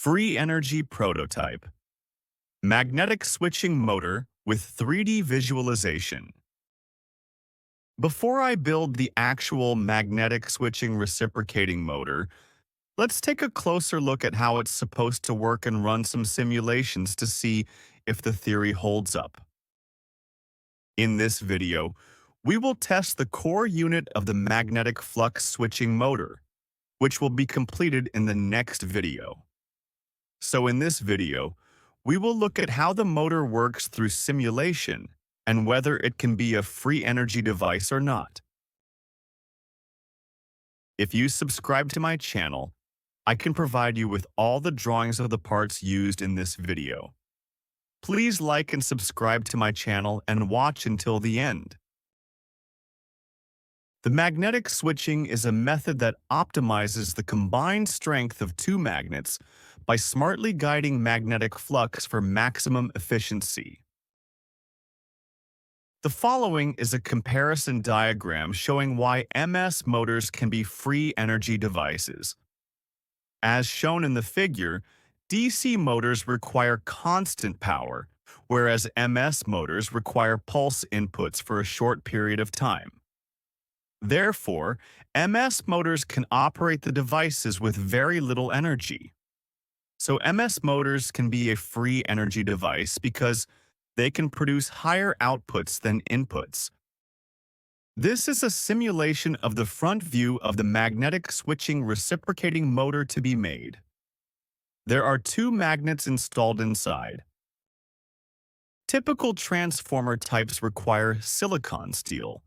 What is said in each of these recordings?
Free energy prototype. Magnetic switching motor with 3D visualization. Before I build the actual magnetic switching reciprocating motor, let's take a closer look at how it's supposed to work and run some simulations to see if the theory holds up. In this video, we will test the core unit of the magnetic flux switching motor, which will be completed in the next video. So in this video, we will look at how the motor works through simulation and whether it can be a free energy device or not. If you subscribe to my channel, I can provide you with all the drawings of the parts used in this video. Please like and subscribe to my channel and watch until the end. The magnetic switching is a method that optimizes the combined strength of two magnets by smartly guiding magnetic flux for maximum efficiency. The following is a comparison diagram showing why MS motors can be free energy devices. As shown in the figure, DC motors require constant power, whereas MS motors require pulse inputs for a short period of time. Therefore, MS motors can operate the devices with very little energy. So MS motors can be a free energy device because they can produce higher outputs than inputs. This is a simulation of the front view of the magnetic switching reciprocating motor to be made. There are two magnets installed inside. Typical transformer types require silicon steel,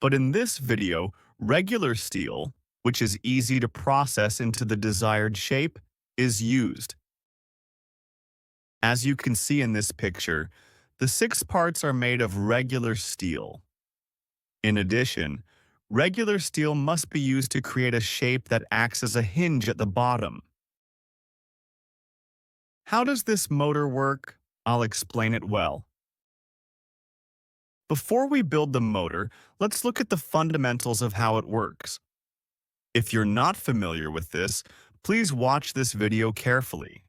but in this video, regular steel, which is easy to process into the desired shape, is used. As you can see in this picture, the 6 parts are made of regular steel. In addition, regular steel must be used to create a shape that acts as a hinge at the bottom. How does this motor work? I'll explain it well. Before we build the motor, let's look at the fundamentals of how it works. If you're not familiar with this, please watch this video carefully.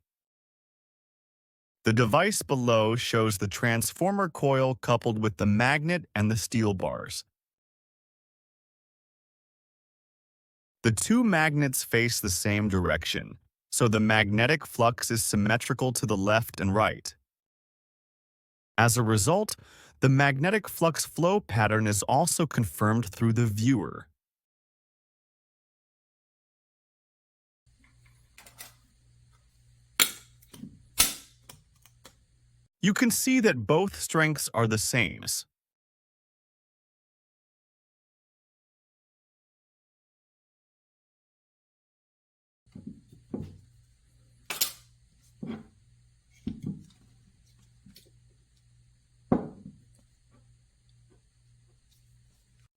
The device below shows the transformer coil coupled with the magnet and the steel bars. The two magnets face the same direction, so the magnetic flux is symmetrical to the left and right. As a result, the magnetic flux flow pattern is also confirmed through the viewer. You can see that both strengths are the same.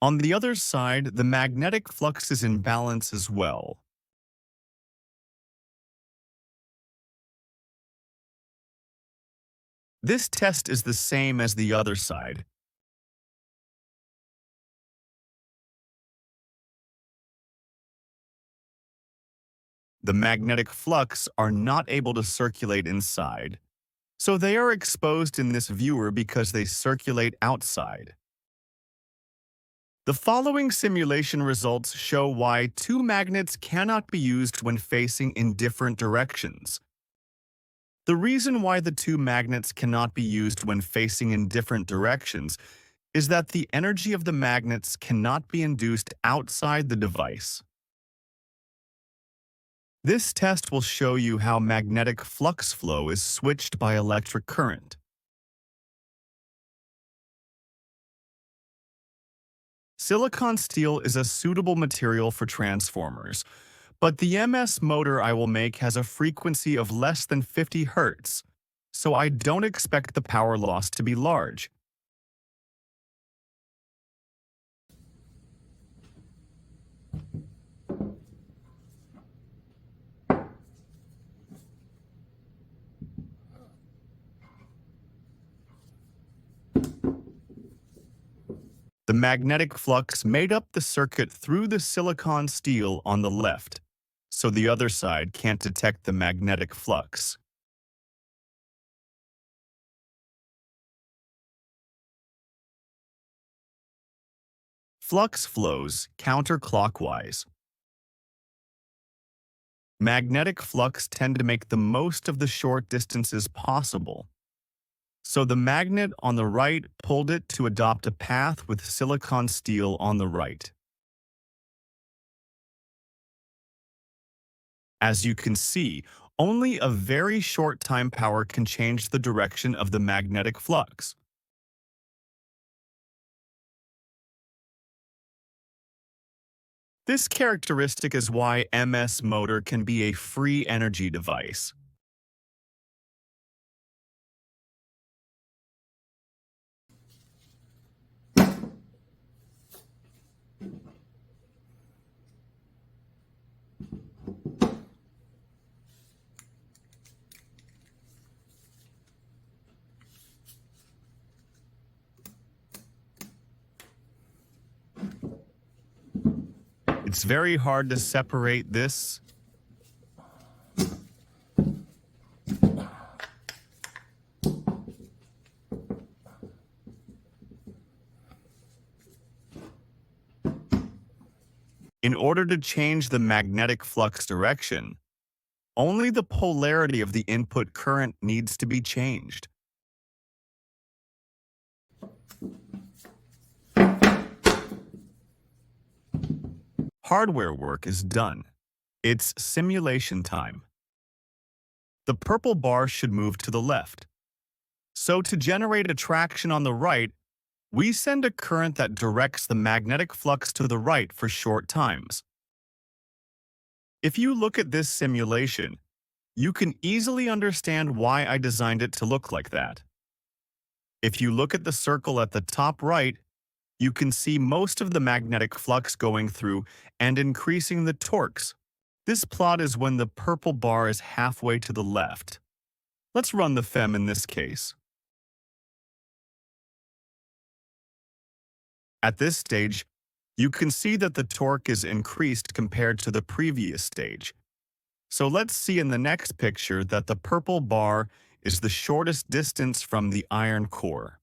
On the other side, the magnetic flux is in balance as well. This test is the same as the other side. The magnetic flux are not able to circulate inside, so they are exposed in this viewer because they circulate outside. The following simulation results show why two magnets cannot be used when facing in different directions. The reason why the two magnets cannot be used when facing in different directions is that the energy of the magnets cannot be induced outside the device. This test will show you how magnetic flux flow is switched by electric current. Silicon steel is a suitable material for transformers, but the MS motor I will make has a frequency of less than 50 Hz, so I don't expect the power loss to be large. The magnetic flux made up the circuit through the silicon steel on the left, so the other side can't detect the magnetic flux. Flux flows counterclockwise. Magnetic flux tend to make the most of the short distances possible. So the magnet on the right pulled it to adopt a path with silicon steel on the right. As you can see, only a very short time power can change the direction of the magnetic flux. This characteristic is why MS motor can be a free energy device. It's very hard to separate this. In order to change the magnetic flux direction, only the polarity of the input current needs to be changed. Hardware work is done. It's simulation time. The purple bar should move to the left. So to generate a traction on the right, we send a current that directs the magnetic flux to the right for short times. If you look at this simulation, you can easily understand why I designed it to look like that. If you look at the circle at the top right, you can see most of the magnetic flux going through and increasing the torques. This plot is when the purple bar is halfway to the left. Let's run the FEM in this case. At this stage, you can see that the torque is increased compared to the previous stage. So let's see in the next picture that the purple bar is the shortest distance from the iron core.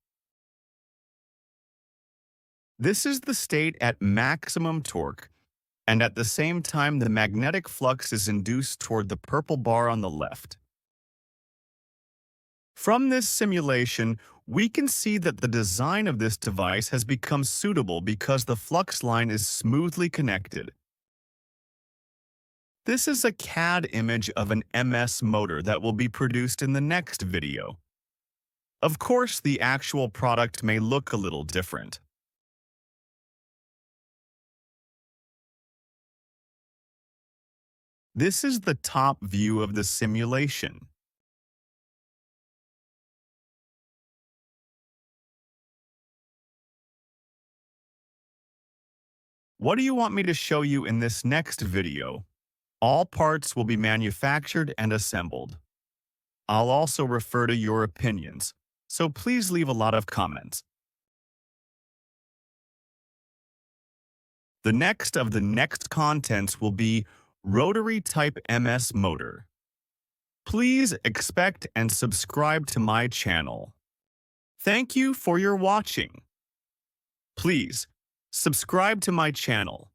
This is the state at maximum torque, and at the same time the magnetic flux is induced toward the purple bar on the left. From this simulation, we can see that the design of this device has become suitable because the flux line is smoothly connected. This is a CAD image of an MS motor that will be produced in the next video. Of course, the actual product may look a little different. This is the top view of the simulation. What do you want me to show you in this next video? All parts will be manufactured and assembled. I'll also refer to your opinions, so please leave a lot of comments. The next contents will be rotary type MS motor. Please expect and subscribe to my channel. Thank you for your watching. Please subscribe to my channel.